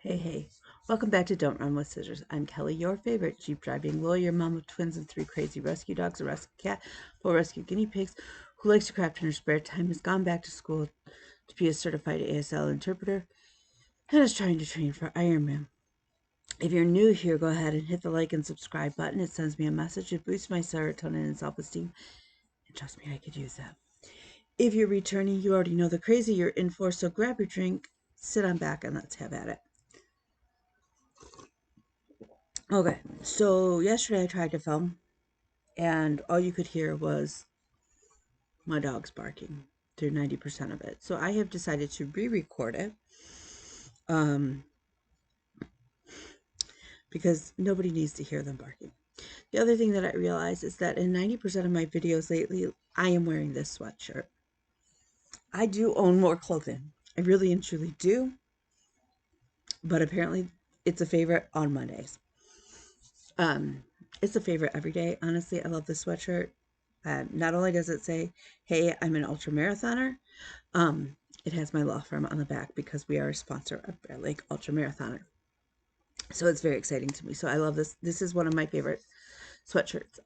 Hey, welcome back to Don't Run with Scissors. I'm Kelly, your favorite Jeep driving lawyer, mom of twins and 3 crazy rescue dogs, a rescue cat, 4 rescue guinea pigs, who likes to craft in her spare time, has gone back to school to be a certified ASL interpreter, and is trying to train for Ironman. If you're new here, go ahead and hit the like and subscribe button. It sends me a message. It boosts my serotonin and self-esteem. And trust me, I could use that. If you're returning, you already know the crazy you're in for, so grab your drink, sit on back, and let's have at it. Okay, so yesterday I tried to film, and all you could hear was my dogs barking through 90% of it. So I have decided to re-record it because nobody needs to hear them barking. The other thing that I realized is that in 90% of my videos lately, I am wearing this sweatshirt. I do own more clothing. I really and truly do. But apparently it's a favorite on Mondays. It's a favorite every day. Honestly, I love this sweatshirt. Not only does it say, hey, I'm an ultra marathoner, it has my law firm on the back because we are a sponsor of Bear Lake Ultra Marathoner. So it's very exciting to me. So I love this. This is one of my favorite sweatshirts.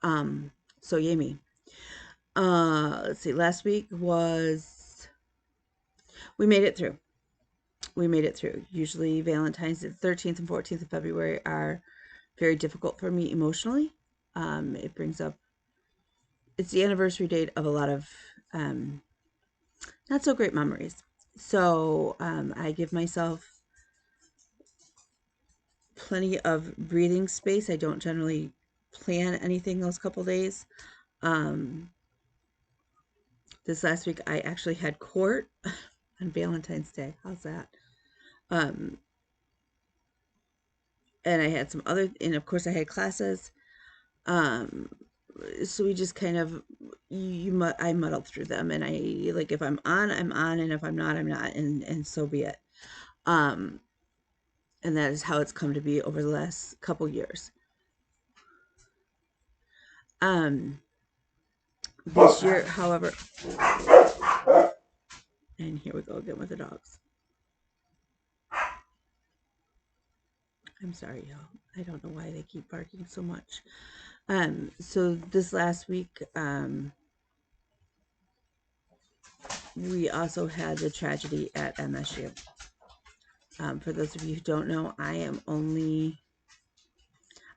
So yay me. Let's see. Last week was, we made it through. We made it through. Usually Valentine's, the 13th and 14th of February are very difficult for me emotionally. It brings up, it's the anniversary date of a lot of not so great memories. So I give myself plenty of breathing space. I don't generally plan anything those couple days. This last week I actually had court on Valentine's Day. How's that? And I had some other, and of course I had classes. So we just kind of, I muddled through them, and I, like, if I'm on, I'm on, and if I'm not, I'm not, and so be it. And that is how it's come to be over the last couple years. This year, however, and here we go again with the dogs. I'm sorry, y'all. I don't know why they keep barking so much. So this last week, we also had the tragedy at MSU. For those of you who don't know, I'm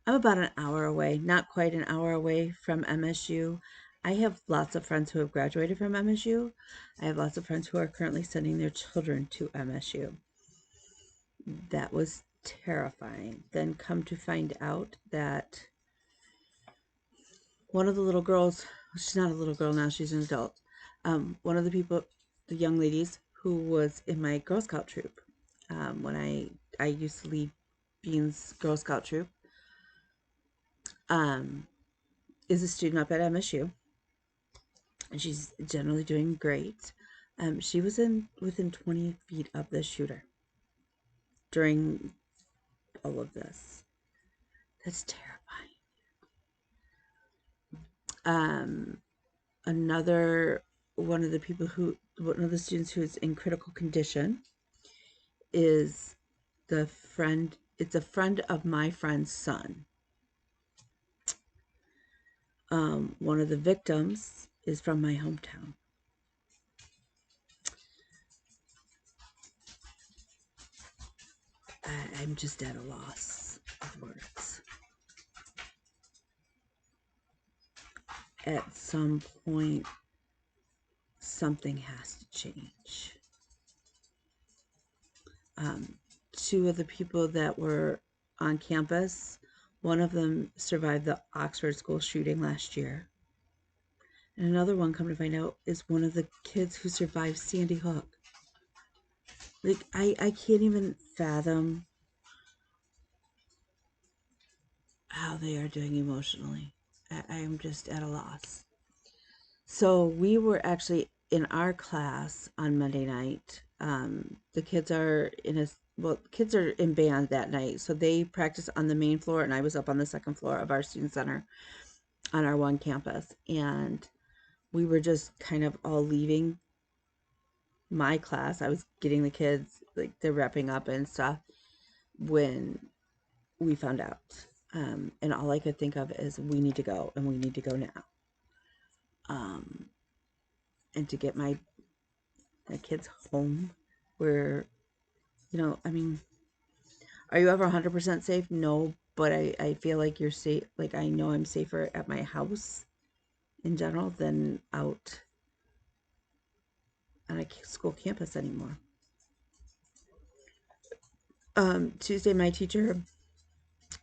about an hour away, not quite an hour away from MSU. I have lots of friends who have graduated from MSU. I have lots of friends who are currently sending their children to MSU. That was terrifying. Then come to find out that one of the little girls, she's not a little girl now, she's an adult. One of the people, the young ladies who was in my Girl Scout troop, when I used to lead Bean's Girl Scout troop, is a student up at MSU, and she's generally doing great. She was within 20 feet of the shooter during all of this. That's terrifying. Another one of the students who is in critical condition is it's a friend of my friend's son. One of the victims is from my hometown. I'm just at a loss of words. At some point, something has to change. Two of the people that were on campus, one of them survived the Oxford school shooting last year. And another one, come to find out, is one of the kids who survived Sandy Hook. Like, I can't even fathom how they are doing emotionally. I am just at a loss. So we were actually in our class on Monday night. The kids are kids are in band that night, so they practice on the main floor, and I was up on the second floor of our student center on our one campus, and we were just kind of all leaving my class. I was getting the kids, like, they're wrapping up and stuff, when we found out. And all I could think of is we need to go, and we need to go now. And to get my kids home where, I mean, are you ever 100% safe? No, but I feel like you're safe. Like, I know I'm safer at my house in general than out on a school campus anymore. Tuesday, my teacher,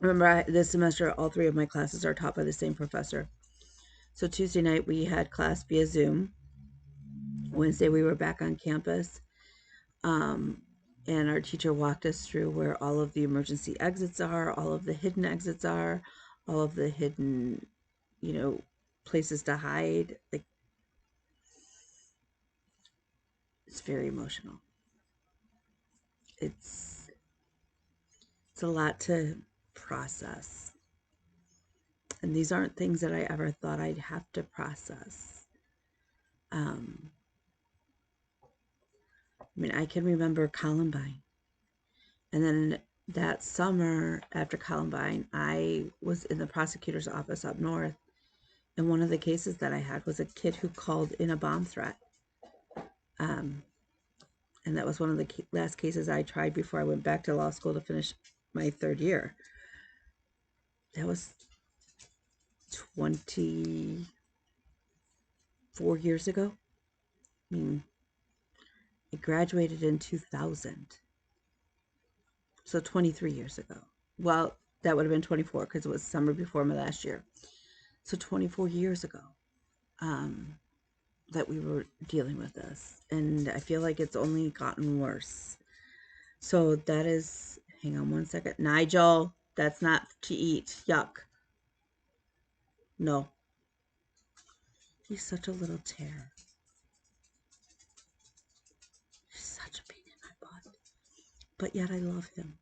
remember this semester, all 3 of my classes are taught by the same professor. So Tuesday night, we had class via Zoom. Wednesday, we were back on campus. And our teacher walked us through where all of the emergency exits are, all of the hidden exits are, all of the hidden, places to hide. Like, it's very emotional. It's a lot to process. And these aren't things that I ever thought I'd have to process. I mean, I can remember Columbine. And then that summer after Columbine, I was in the prosecutor's office up north. And one of the cases that I had was a kid who called in a bomb threat. And that was one of the last cases I tried before I went back to law school to finish my 3rd year. That was 24 years ago. I mean, I graduated in 2000. So 23 years ago. Well, that would have been 24 because it was summer before my last year. So 24 years ago that we were dealing with this. And I feel like it's only gotten worse. So that is, hang on one second. Nigel, that's not to eat. Yuck. No. He's such a little tear. He's such a pain in my butt. But yet I love him.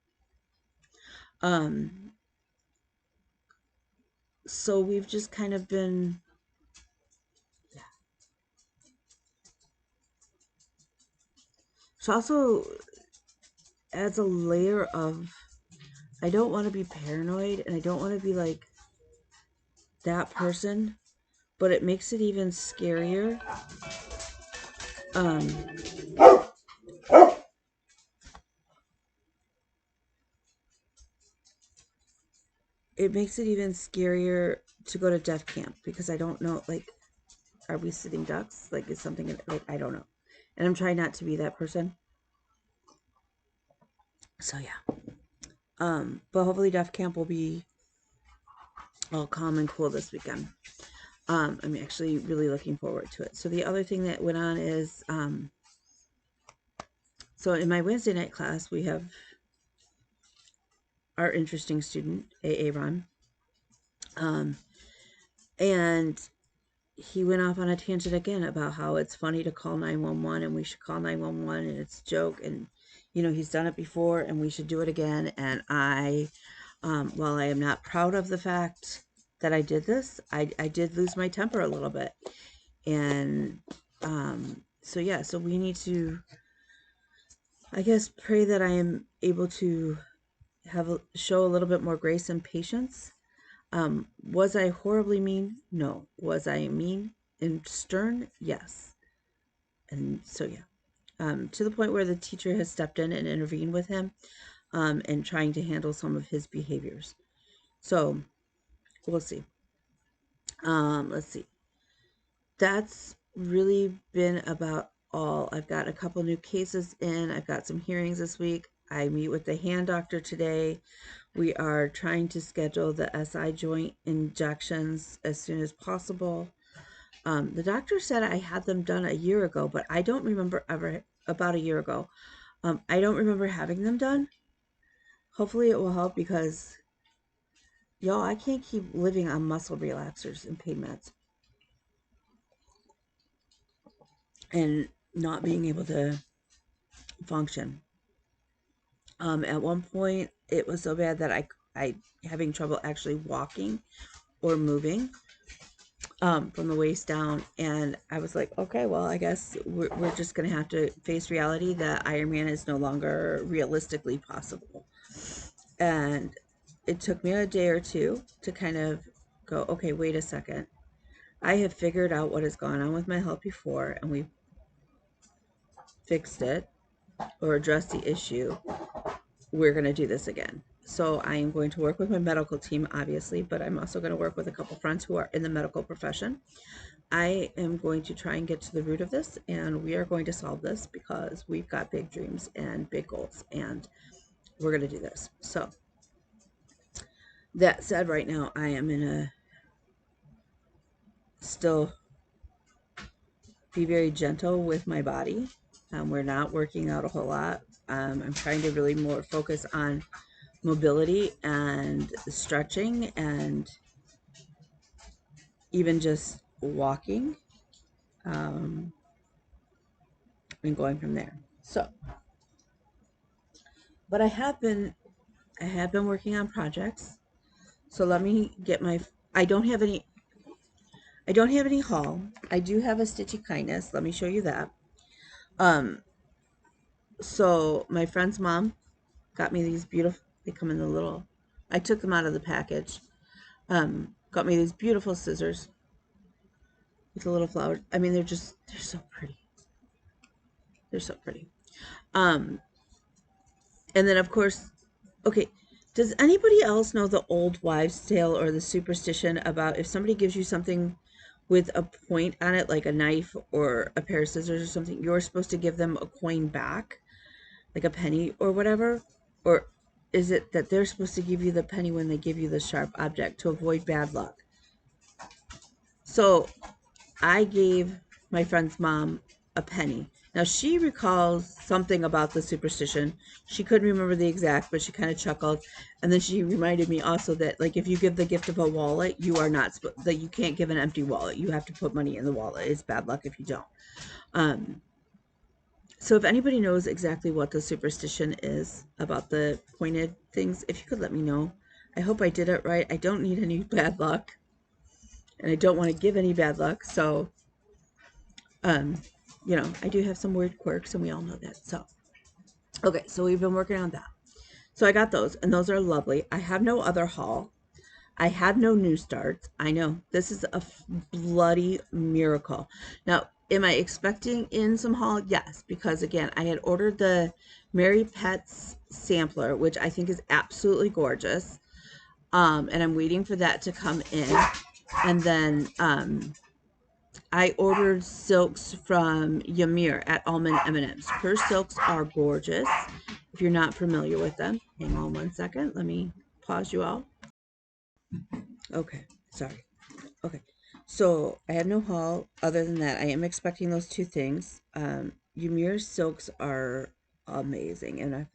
So we've just kind of been, It also adds a layer of, I don't want to be paranoid and I don't want to be like that person, but it makes it even scarier. It makes it even scarier to go to death camp because I don't know, like, are we sitting ducks? Like, is something, like, I don't know. And I'm trying not to be that person. So, yeah. But hopefully death camp will be all calm and cool this weekend. I'm actually really looking forward to it. So the other thing that went on is, so in my Wednesday night class, we have our interesting student, AA Ron. And he went off on a tangent again about how it's funny to call 911 and we should call 911 and it's a joke and, he's done it before and we should do it again. And while I am not proud of the fact that I did this, I did lose my temper a little bit. And so we need to, I guess, pray that I am able to show a little bit more grace and patience. Was I horribly mean? No. Was I mean and stern? Yes. And so, to the point where the teacher has stepped in and intervened with him, and trying to handle some of his behaviors. So, we'll see. Let's see. That's really been about all. I've got a couple new cases in. I've got some hearings this week. I meet with the hand doctor today. We are trying to schedule the SI joint injections as soon as possible. The doctor said I had them done a year ago, but I don't remember about a year ago. I don't remember having them done. Hopefully it will help because, y'all, I can't keep living on muscle relaxers and pain meds and not being able to function. At one point, it was so bad that I having trouble actually walking or moving from the waist down. And I was like, okay, well, I guess we're just going to have to face reality that Ironman is no longer realistically possible. And it took me a day or two to kind of go, okay, wait a second. I have figured out what has gone on with my health before, and we fixed it or addressed the issue. We're going to do this again. So I am going to work with my medical team, obviously, but I'm also going to work with a couple friends who are in the medical profession. I am going to try and get to the root of this, and we are going to solve this because we've got big dreams and big goals, and we're going to do this. So that said, right now I am in a still be very gentle with my body. We're not working out a whole lot. I'm trying to really more focus on mobility and stretching and even just walking, and going from there. So, but I have been working on projects. So let me get my, I don't have any haul. I do have a Stitchy Kindness. Let me show you that. So my friend's mom got me these beautiful, they come in the little, I took them out of the package. Got me these beautiful scissors with the little flowers. I mean, they're so pretty. They're so pretty. And then of course, okay, does anybody else know the old wives' tale or the superstition about if somebody gives you something with a point on it, like a knife or a pair of scissors or something, you're supposed to give them a coin back, like a penny or whatever? Or is it that they're supposed to give you the penny when they give you the sharp object to avoid bad luck? So I gave my friend's mom a penny. Now she recalls something about the superstition. She couldn't remember the exact, but she kind of chuckled. And then she reminded me also that, like, if you give the gift of a wallet, you are not that you can't give an empty wallet. You have to put money in the wallet. It's bad luck if you don't. So if anybody knows exactly what the superstition is about the pointed things, if you could let me know. I hope I did it right. I don't need any bad luck, and I don't want to give any bad luck. So you know, I do have some weird quirks, and we all know that. So, okay, so we've been working on that. So I got those, and those are lovely. I have no other haul. I have no new starts. I know this is a bloody miracle. Now, am I expecting in some haul? Yes, because again, I had ordered the Mary Pets sampler, which I think is absolutely gorgeous. And I'm waiting for that to come in. And then I ordered silks from Ymir at Almond M&M's. Her silks are gorgeous. If you're not familiar with them, hang on one second. Let me pause you all. Okay, sorry. Okay, so I have no haul other than that. I am expecting those two things. Ymir silks are amazing, and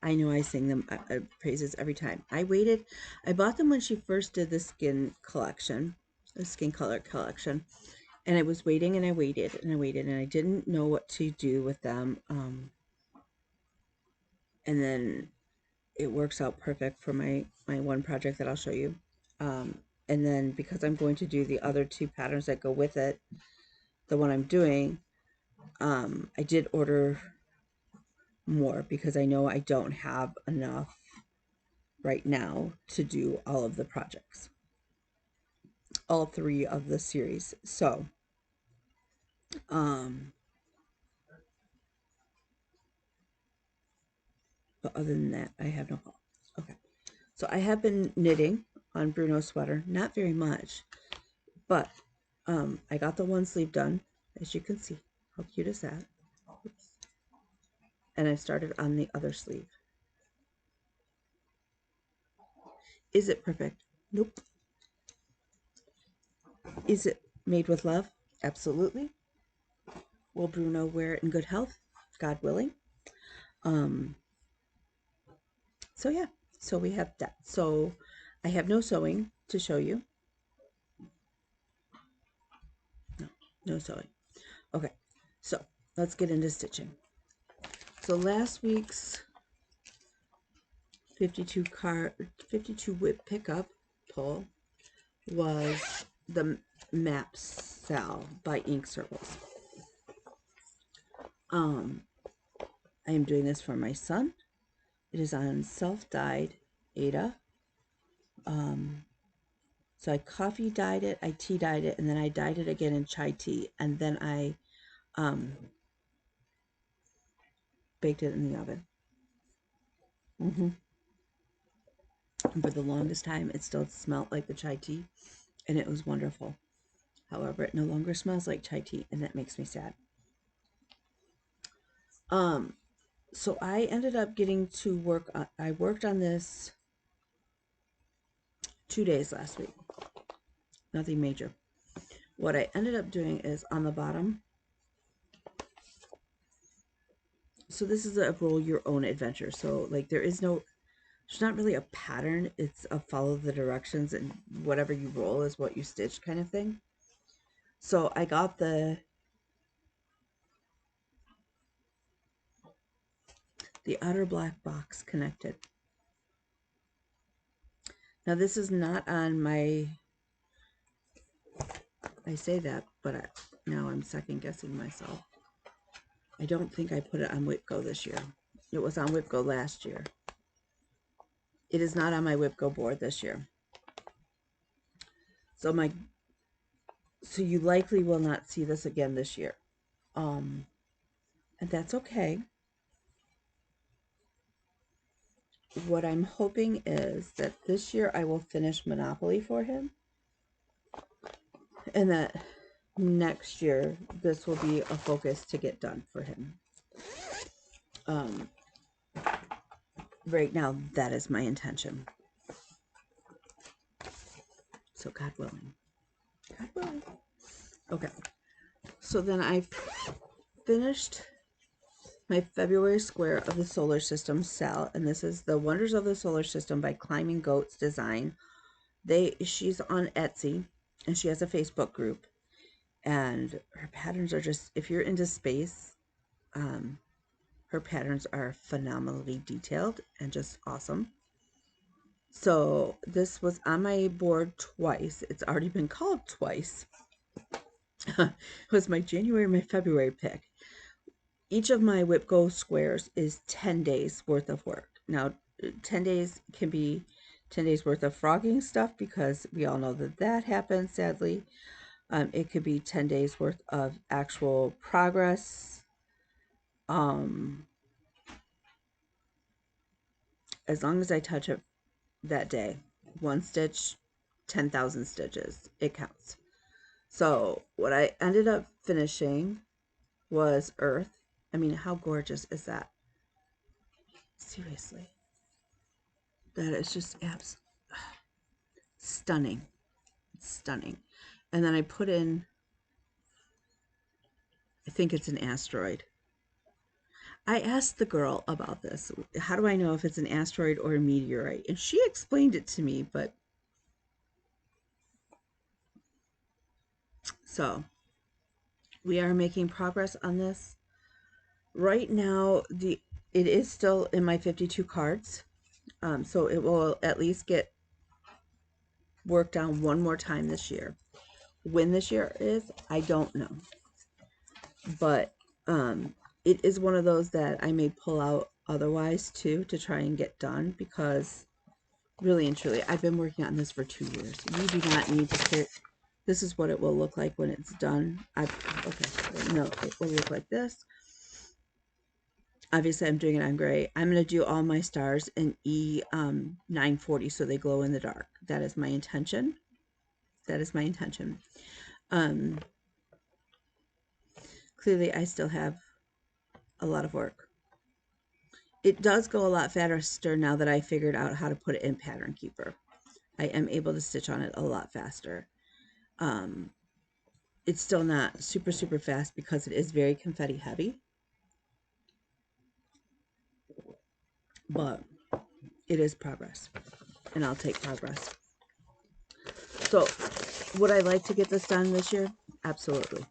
I know I sing them praises every time. I bought them when she first did the skin collection, the skin color collection. And I was waiting and I waited and I waited and I didn't know what to do with them. And then it works out perfect for my one project that I'll show you. And then because I'm going to do the other two patterns that go with it, the one I'm doing, I did order more because I know I don't have enough right now to do all of the projects, all three of the series. So, but other than that, I have no haul. Okay. So I have been knitting on Bruno's sweater, not very much, but I got the one sleeve done, as you can see. How cute is that? Oops. And I started on the other sleeve. Is it perfect? Nope. Is it made with love? Absolutely. Will Bruno wear it in good health? God willing. So yeah, so we have that. So I have no sewing to show you. No sewing. Okay, so let's get into stitching. So last week's 52 whip pickup pull was the map cell by Ink Circles. I am doing this for my son. It is on self-dyed Ada. So I coffee dyed it, I tea dyed it, and then I dyed it again in chai tea, and then I baked it in the oven. And for the longest time, it still smelled like the chai tea, and it was wonderful. However, it no longer smells like chai tea, and that makes me sad. So I ended up getting to work on, I worked on this 2 days last week. Nothing major. What I ended up doing is on the bottom. So this is a roll your own adventure. So like there's not really a pattern. It's a follow the directions and whatever you roll is what you stitch kind of thing. So I got the outer black box connected. Now this is not on my, I say that, but now I'm second guessing myself. I don't think I put it on WhipGo this year. It was on WhipGo last year. It is not on my WhipGo board this year. So you likely will not see this again this year. And that's okay. What I'm hoping is that this year I will finish Monopoly for him, and that next year this will be a focus to get done for him. Right now, that is my intention. So God willing. God willing. Okay. So then I finished my February square of the solar system cell, and this is the Wonders of the Solar System by Climbing Goats Design. She's on Etsy, and she has a Facebook group, and her patterns are just, if you're into space, her patterns are phenomenally detailed and just awesome. So this was on my board twice. It's already been called twice. It was my January and my February pick. Each of my WhipGo squares is 10 days worth of work. Now, 10 days can be 10 days worth of frogging stuff because we all know that happens, sadly. It could be 10 days worth of actual progress. As long as I touch it that day, one stitch, 10,000 stitches, it counts. So what I ended up finishing was Earth. I mean, how gorgeous is that? Seriously. That is just stunning. Stunning. And then I put in, I think it's an asteroid. I asked the girl about this. How do I know if it's an asteroid or a meteorite? And she explained it to me, but so we are making progress on this. Right now, it is still in my 52 cards. So it will at least get worked on one more time this year. When this year is, I don't know. But it is one of those that I may pull out otherwise too to try and get done, because really and truly, I've been working on this for 2 years. You do not need to care. This is what it will look like when it's done. Okay, no, it will look like this. Obviously, I'm doing it on gray. I'm going to do all my stars in E940 so they glow in the dark. That is my intention. That is my intention. Clearly, I still have a lot of work. It does go a lot faster now that I figured out how to put it in Pattern Keeper. I am able to stitch on it a lot faster. It's still not super, super fast because it is very confetti heavy. But it is progress. And I'll take progress. So, would I like to get this done this year? Absolutely.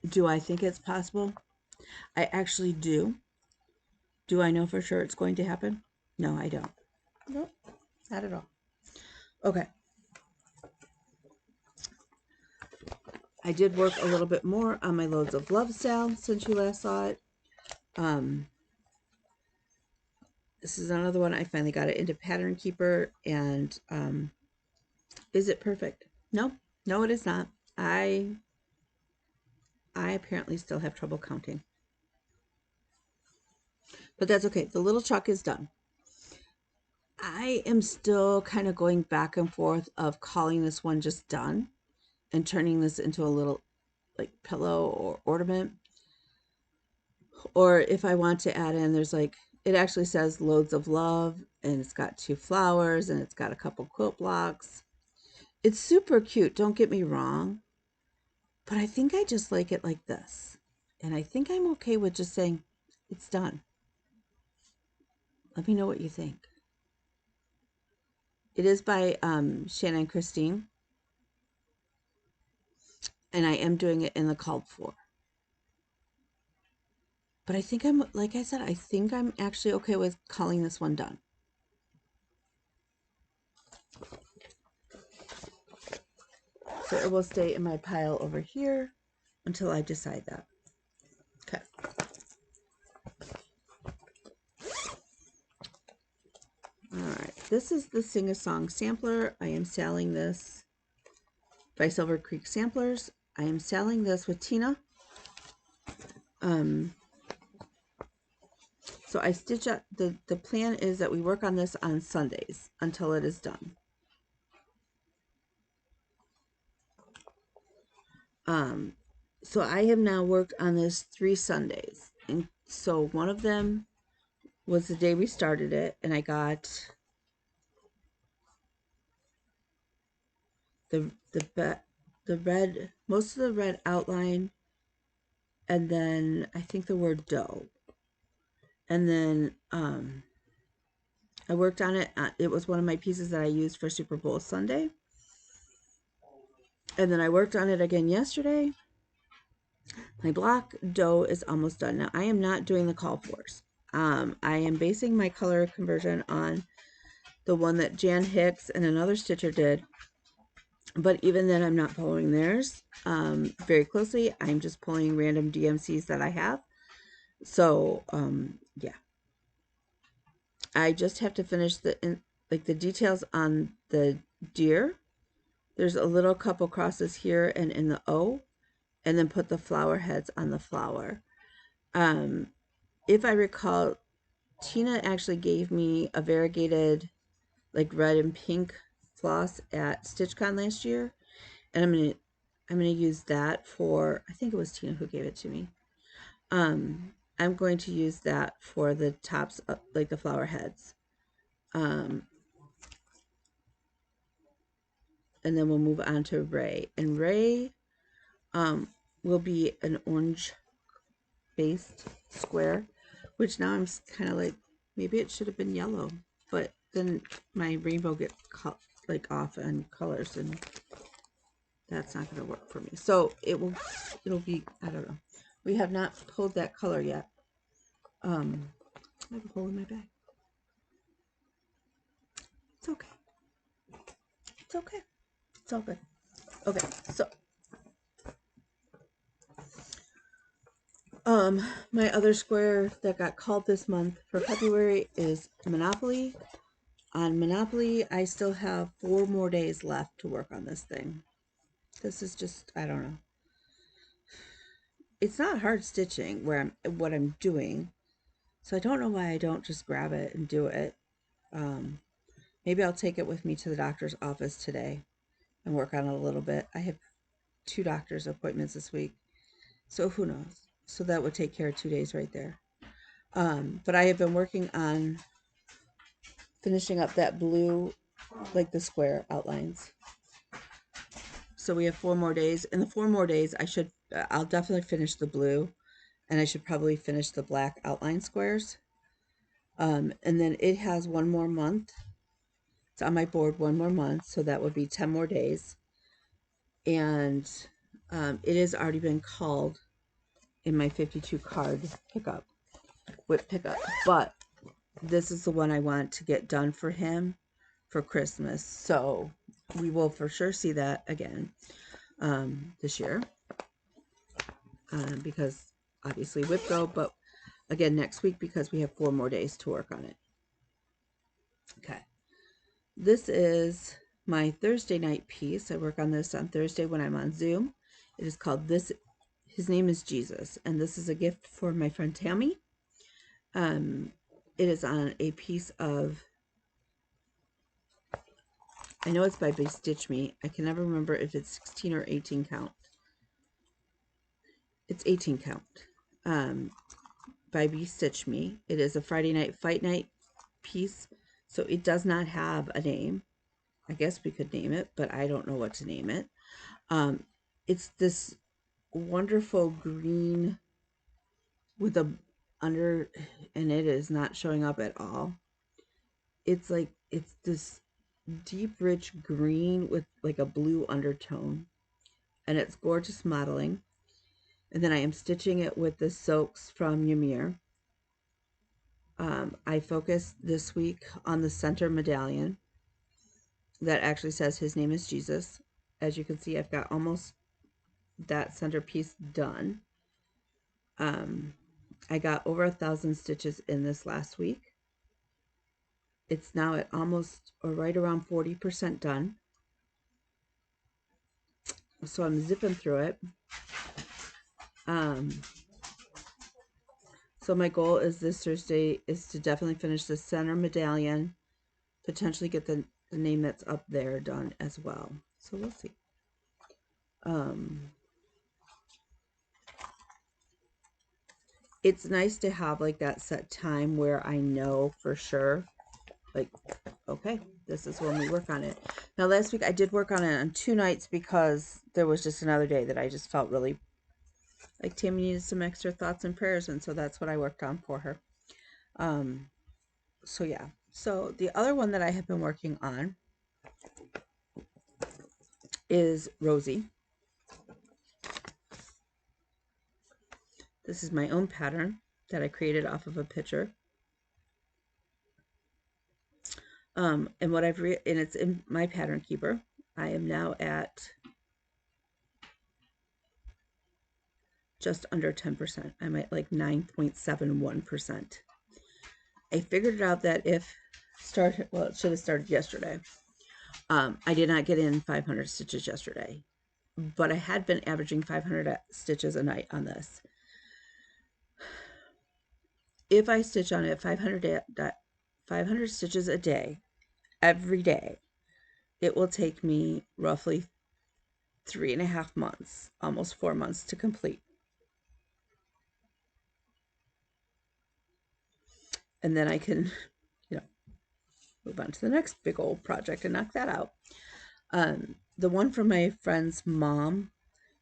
Do I think it's possible? I actually do. Do I know for sure it's going to happen? No, I don't. Nope, not at all. Okay. I did work a little bit more on my Loads of Love sale since you last saw it. This is another one I finally got it into Pattern Keeper, and is it perfect? No, no, it is not. I apparently still have trouble counting, but that's okay. The little truck is done. I am still kind of going back and forth of calling this one just done and turning this into a little like pillow or ornament, or if I want to add in, there's like, it actually says loads of love, and it's got 2 flowers, and it's got a couple quilt blocks. It's super cute, don't get me wrong, but I think I just like it like this, and I think I'm okay with just saying it's done. Let me know what you think. It is by Shannon Christine, and I am doing it in the called for. But I think I'm, like I said, I think I'm actually okay with calling this one done. So it will stay in my pile over here until I decide that. Okay. All right. This is the Sing a Song sampler. I am selling this by Silver Creek Samplers. I am selling this with Tina. So I stitch up, the plan is that we work on this on Sundays until it is done. So I have now worked on this 3 Sundays. And so one of them was the day we started it, and I got the red, most of the red outline, and then I think the word dough. And then I worked on it. It was one of my pieces that I used for Super Bowl Sunday. And then I worked on it again yesterday. My block dough is almost done. Now, I am not doing the call fors. I am basing my color conversion on the one that Jan Hicks and another stitcher did. But even then, I'm not following theirs very closely. I'm just pulling random DMCs that I have. So, yeah. I just have to finish the details on the deer. There's a little couple crosses here and in the O, and then put the flower heads on the flower. If I recall, Tina actually gave me a variegated like red and pink floss at StitchCon last year, and I'm gonna use that for, I think it was Tina who gave it to me. I'm going to use that for the tops, like the flower heads. And then we'll move on to Ray. And Ray will be an orange based square, which now I'm kind of like, maybe it should have been yellow, but then my rainbow gets like off on colors, and that's not going to work for me. So it'll be, I don't know. We have not pulled that color yet. I have a hole in my bag. It's okay. It's okay. It's all good. Okay, so my other square that got called this month for February is Monopoly. On Monopoly, I still have 4 more days left to work on this thing. This is just, I don't know. It's not hard stitching what I'm doing, so I don't know why I don't just grab it and do it. Maybe I'll take it with me to the doctor's office today and work on it a little bit. I have 2 doctor's appointments this week, so who knows. So that would take care of 2 days right there. But I have been working on finishing up that blue, like the square outlines. So we have 4 more days. In the 4 more days, I'll definitely finish the blue, and I should probably finish the black outline squares. And then it has 1 more month. It's on my board 1 more month, so that would be 10 more days. And it has already been called in my 52 card pickup, whip pickup. But this is the one I want to get done for him for Christmas. So we will for sure see that again this year, because obviously whip go, but again next week because we have 4 more days to work on it. Okay. This is my Thursday night piece. I work on this on Thursday when I'm on Zoom. It is called This. His name is Jesus, and this is a gift for my friend Tammy. It is on a piece of, I know it's by Stitch Me. I can never remember if it's 16 or 18 count. It's 18 count. By Stitch Me. It is a Friday night fight night piece, so it does not have a name. I guess we could name it, but I don't know what to name it. It's this wonderful green with a under, and it is not showing up at all. It's like, it's this deep rich green with like a blue undertone, and it's gorgeous modeling. And then I am stitching it with the silks from Ymir. I focused this week on the center medallion that actually says his name is Jesus. As you can see, I've got almost that centerpiece done. I got over 1,000 stitches in this last week. It's now at almost or right around 40% done. So I'm zipping through it. So my goal is this Thursday is to definitely finish the center medallion, potentially get the name that's up there done as well. So we'll see. It's nice to have like that set time where I know for sure, like, okay, this is when we work on it. Now last week I did work on it on 2 nights because there was just another day that I just felt really like Tammy needed some extra thoughts and prayers, and so that's what I worked on for her. So yeah. So the other one that I have been working on is Rosie. This is my own pattern that I created off of a picture. And what I've and it's in my pattern keeper. I am now at just under 10%. I'm at like 9.71%. I figured it out that if well, it should have started yesterday. I did not get in 500 stitches yesterday, but I had been averaging 500 stitches a night on this. If I stitch on it 500 stitches a day, every day, it will take me roughly 3.5 months, almost 4 months to complete. And then I can, move on to the next big old project and knock that out. The one from my friend's mom,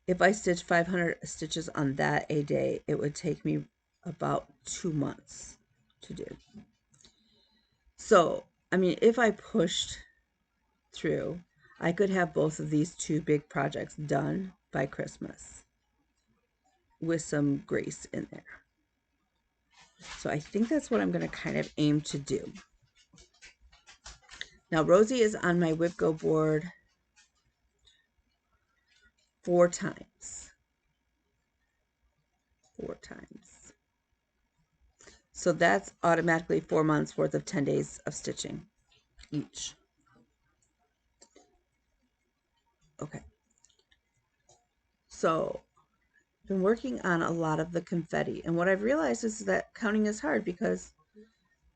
if I stitch 500 stitches on that a day, it would take me about 2 months to do. So, I mean, if I pushed through, I could have both of these 2 big projects done by Christmas with some grace in there. So I think that's what I'm going to kind of aim to do. Now, Rosie is on my Whip Go board 4 times. 4 times. So that's automatically 4 months worth of 10 days of stitching each. Okay. So I've been working on a lot of the confetti. And what I've realized is that counting is hard because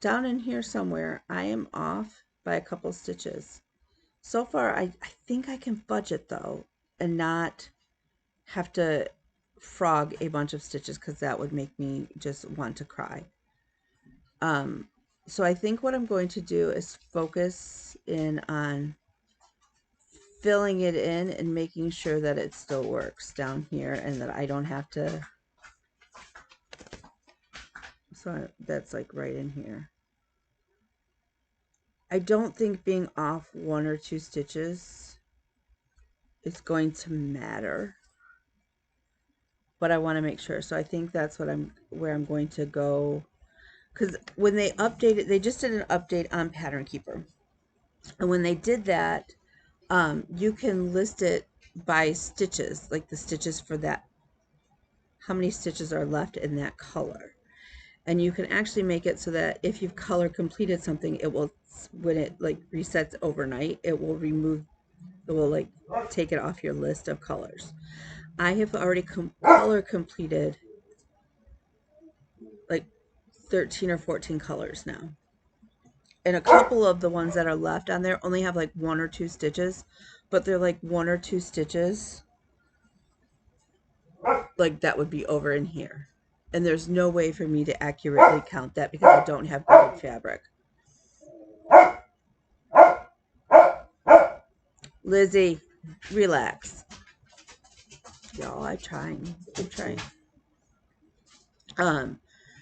down in here somewhere, I am off by a couple stitches. So far, I think I can fudge it though and not have to frog a bunch of stitches because that would make me just want to cry. So I think what I'm going to do is focus in on filling it in and making sure that it still works down here and that I don't have to. So that's like right in here. I don't think being off 1 or 2 stitches is going to matter, but I want to make sure. So I think that's what where I'm going to go, because when they updated, they just did an update on Pattern Keeper, and when they did that, you can list it by stitches, like the stitches for that, how many stitches are left in that color. And you can actually make it so that if you've color completed something, it will, when it like resets overnight, it will like take it off your list of colors. I have already color completed like 13 or 14 colors now. And a couple of the ones that are left on there only have like 1 or 2 stitches, but they're like 1 or 2 stitches like that would be over in here. And there's no way for me to accurately count that because I don't have graded fabric. Lizzie, relax. Y'all, I'm trying.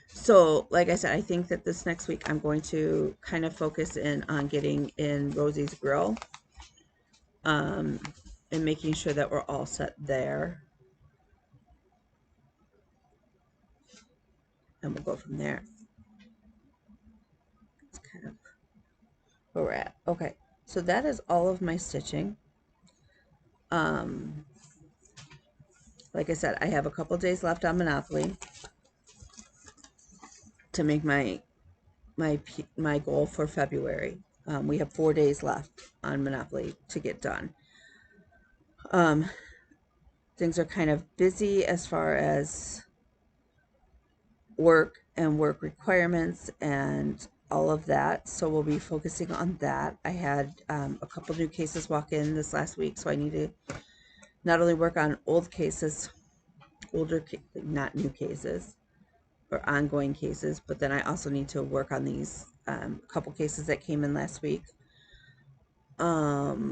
So like I said, I think that this next week I'm going to kind of focus in on getting in Rosie's grill. And making sure that we're all set there. And we'll go from there. That's kind of where we're at. Okay, so that is all of my stitching. Like I said, I have a couple days left on Monopoly to make my goal for February. We have 4 days left on Monopoly to get done. Things are kind of busy as far as work and work requirements and all of that, so we'll be focusing on that. I had a couple new cases walk in this last week, so I need to not only work on older, not new cases or ongoing cases, but then I also need to work on these couple cases that came in last week. I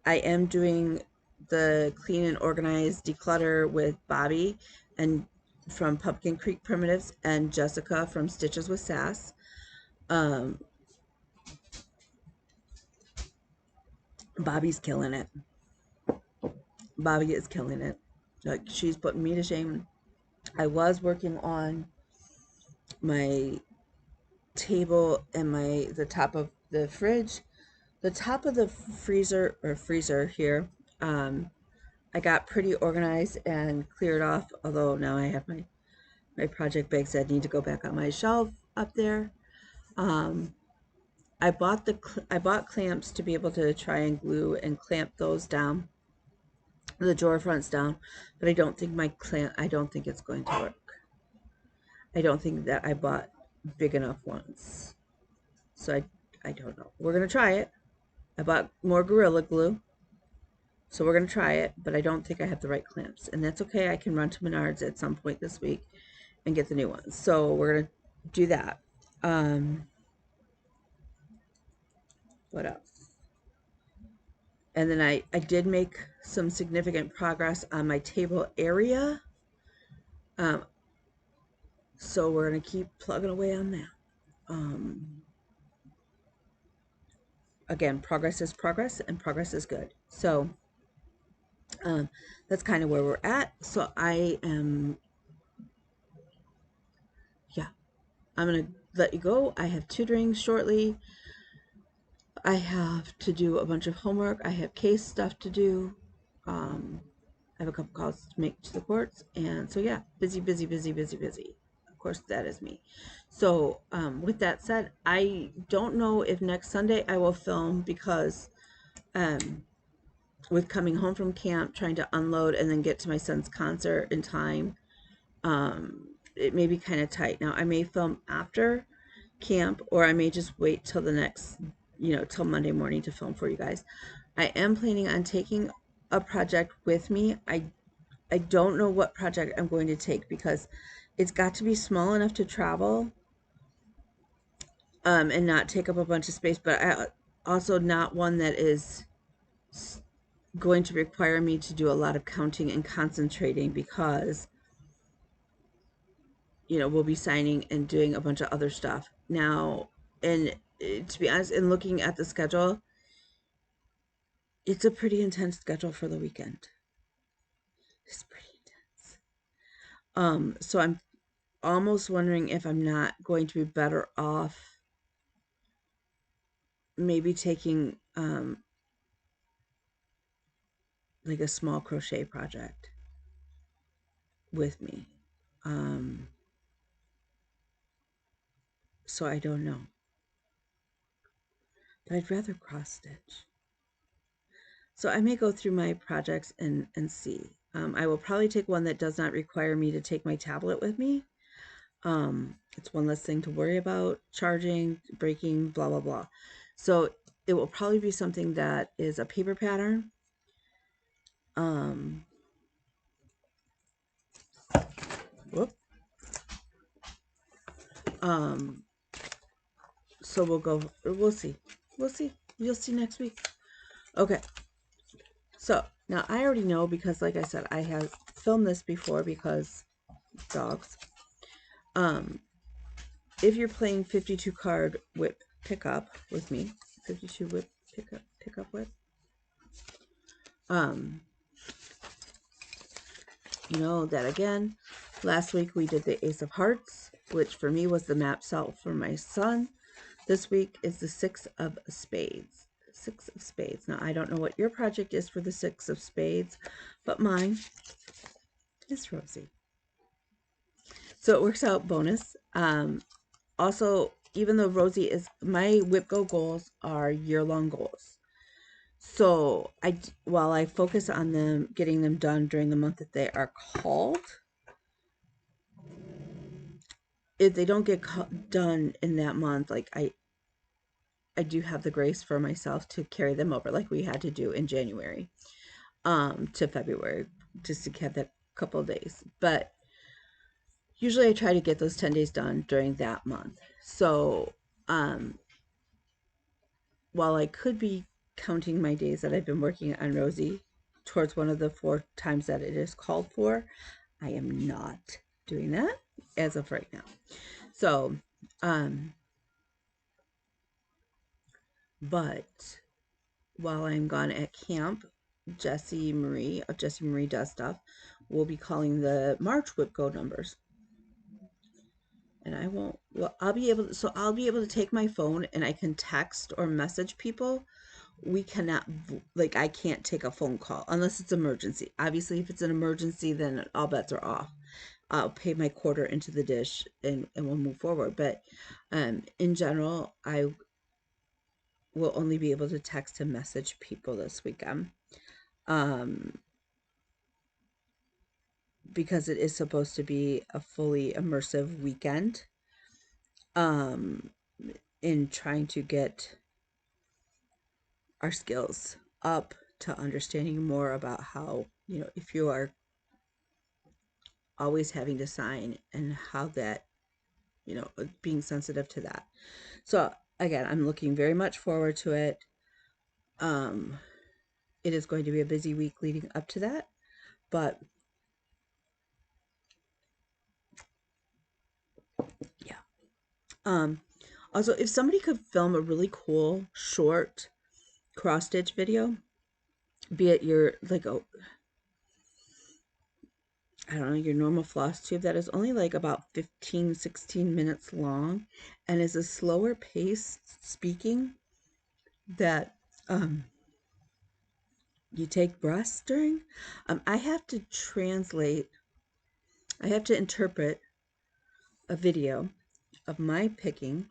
am doing the clean and organized declutter with Bobby and from Pumpkin Creek Primitives and Jessica from Stitches with Sass. Bobby's killing it. Bobby is killing it. Like, she's putting me to shame. I was working on my table and the top of the fridge, the top of the freezer here. I got pretty organized and cleared off, although now I have my project bags that need to go back on my shelf up there. I bought clamps to be able to try and glue and clamp those down, the drawer fronts down, but I don't think it's going to work. I don't think that I bought big enough ones. So I don't know. We're going to try it. I bought more Gorilla Glue. So we're going to try it, but I don't think I have the right clamps. And that's okay. I can run to Menards at some point this week and get the new ones. So we're going to do that. What else? And then I did make some significant progress on my table area. So we're going to keep plugging away on that. Again, progress is progress, and progress is good. So that's kind of where we're at. So I'm going to let you go. I have tutoring shortly. I have to do a bunch of homework. I have case stuff to do. I have a couple calls to make to the courts. And so, yeah, busy. Of course, that is me. So with that said, I don't know if next Sunday I will film because with coming home from camp, trying to unload and then get to my son's concert in time, it may be kind of tight. Now, I may film after camp, or I may just wait till the next, till Monday morning to film for you guys. I am planning on taking a project with me. I don't know what project I'm going to take because it's got to be small enough to travel and not take up a bunch of space, but I also not one that is going to require me to do a lot of counting and concentrating because we'll be signing and doing a bunch of other stuff now. And to be honest, in looking at the schedule, it's a pretty intense schedule for the weekend. It's pretty intense. So I'm almost wondering if I'm not going to be better off maybe taking like a small crochet project with me. So I don't know. But I'd rather cross stitch. So I may go through my projects and see. I will probably take one that does not require me to take my tablet with me. It's one less thing to worry about, charging, breaking, blah, blah, blah. So it will probably be something that is a paper pattern. Whoop. So we'll see. We'll see. You'll see next week. Okay. So now I already know because, like I said, I have filmed this before because dogs. If you're playing 52 card whip pickup with me, 52 whip pickup whip, you know that again, last week we did the Ace of Hearts, which for me was the map set for my son. This week is the Six of Spades. Six of Spades. Now, I don't know what your project is for the Six of Spades, but mine is Rosie. So it works out bonus. Also, even though Rosie is, my Whip Go goals are year-long goals. So while I focus on them, getting them done during the month that they are called, if they don't get done in that month, like I do have the grace for myself to carry them over, like we had to do in January, to February, just to have that couple of days. But usually I try to get those 10 days done during that month. So, while I could be counting my days that I've been working on Rosie towards one of the 4 times that it is called for, I am not doing that as of right now. So, but while I'm gone at camp, Jessie Marie of Jessie Marie Does Stuff will be calling the March Whip Go numbers. And I won't, well, I'll be able to take my phone and I can text or message people. We cannot, like, I can't take a phone call unless it's emergency. Obviously, if it's an emergency, then all bets are off. I'll pay my quarter into the dish and we'll move forward. But in general, I will only be able to text and message people this weekend. Because it is supposed to be a fully immersive weekend in trying to get our skills up to understanding more about how, you know, if you are always having to sign and how that, you know, being sensitive to that. So again, I'm looking very much forward to it. It is going to be a busy week leading up to that, but yeah. Also, if somebody could film a really cool short cross stitch video, be it your, like, I don't know, your normal floss tube that is only like about 15-16 minutes long and is a slower pace speaking that you take breaths during. I have to interpret a video of my picking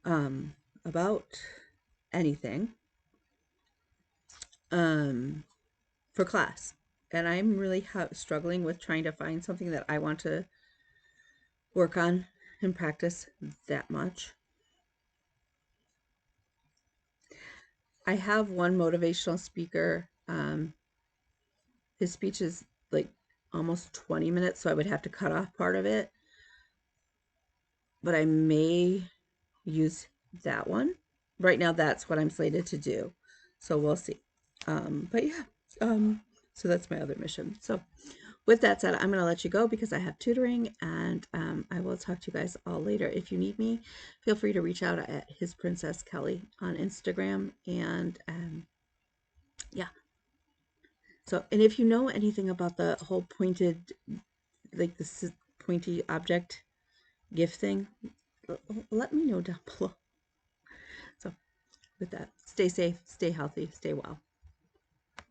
about anything for class. And I'm really struggling with trying to find something that I want to work on and practice that much. I have one motivational speaker. His speech is like almost 20 minutes, so I would have to cut off part of it. But I may use that one. Right now, that's what I'm slated to do. So we'll see. But yeah, so that's my other mission. So with that said, I'm going to let you go because I have tutoring, and I will talk to you guys all later. If you need me, feel free to reach out at His Princess Kelly on Instagram. And yeah. So, and if you know anything about the whole pointed, like the pointy object gift thing, let me know down below. So with that, stay safe, stay healthy, stay well.